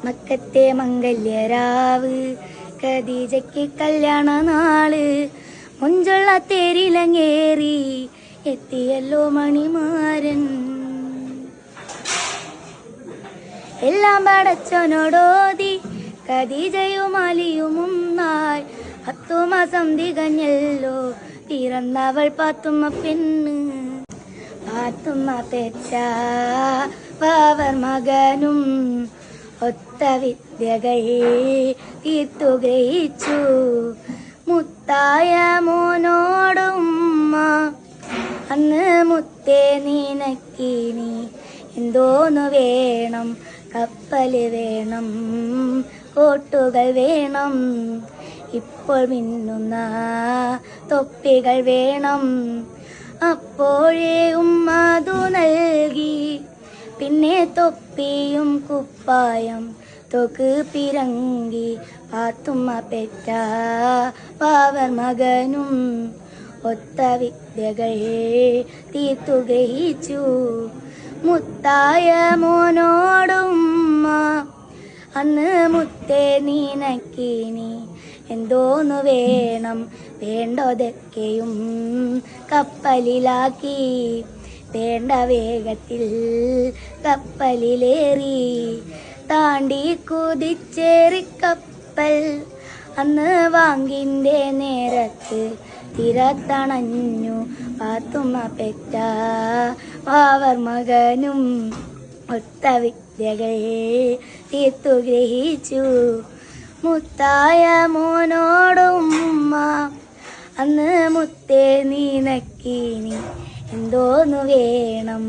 മക്കത്തെ മംഗല്യരാവ് ഖദീജയ്ക്ക് കല്യാണ നാള് മുഞ്ചുള്ള തേരിലങ്ങേറി എത്തിയല്ലോ മണിമാരൻ. എല്ലാം പടച്ചോനോടോതി ഖദീജയും അലിയും ഒന്നായി 10 മാസം തികഞ്ഞല്ലോ പിറന്നവൾ പാത്തുമ്മ പെണ്ണ്. പാത്തുമ്മ പെറ്റ വാവർ മകനും ഒത്ത വിദ്യകൾ തീർത്തു ഗ്രഹിച്ചു മുത്തായ മോനോടുമ്മ. അന്ന് മുത്തേ നീനക്കിനി എന്തോന്നു വേണം, കപ്പല് വേണം, കോട്ടുകൾ വേണം, ഇപ്പോൾ മിന്നുന്ന തൊപ്പികൾ വേണം. അപ്പോഴേ ഉമ്മതു നൽകി, പിന്നെ തൊപ്പിയും കുപ്പായം തൊക്ക് പിറങ്കി. പാത്തുമ്മ പെറ്റ വാവർ മകനും ഒത്ത വിദ്യകൾ തീർത്തു ഗ്രഹിച്ചു മുത്തായ മോനോടുമ്മ. അന്ന് മുത്തേ നീനക്കിനി എന്തോന്നു വേണം, വേണ്ടതൊക്കെയും കപ്പലിലാക്കി. വേണ്ട വേഗത്തിൽ കപ്പലിലേറി താണ്ടി കുതിച്ചേറി കപ്പൽ. അന്ന് വാങ്ങിന്റെ നേരത്ത് തിരത്തണഞ്ഞു പാത്തുമ്മ പെറ്റ വാവർ മകനും ഒത്ത വിദ്യകൾ തീർത്തു ഗ്രഹിച്ചു മുത്തായ മോനോടുമ്മ. അന്ന് മുത്തേ നീനക്കിനി എന്തോന്നു വേണം.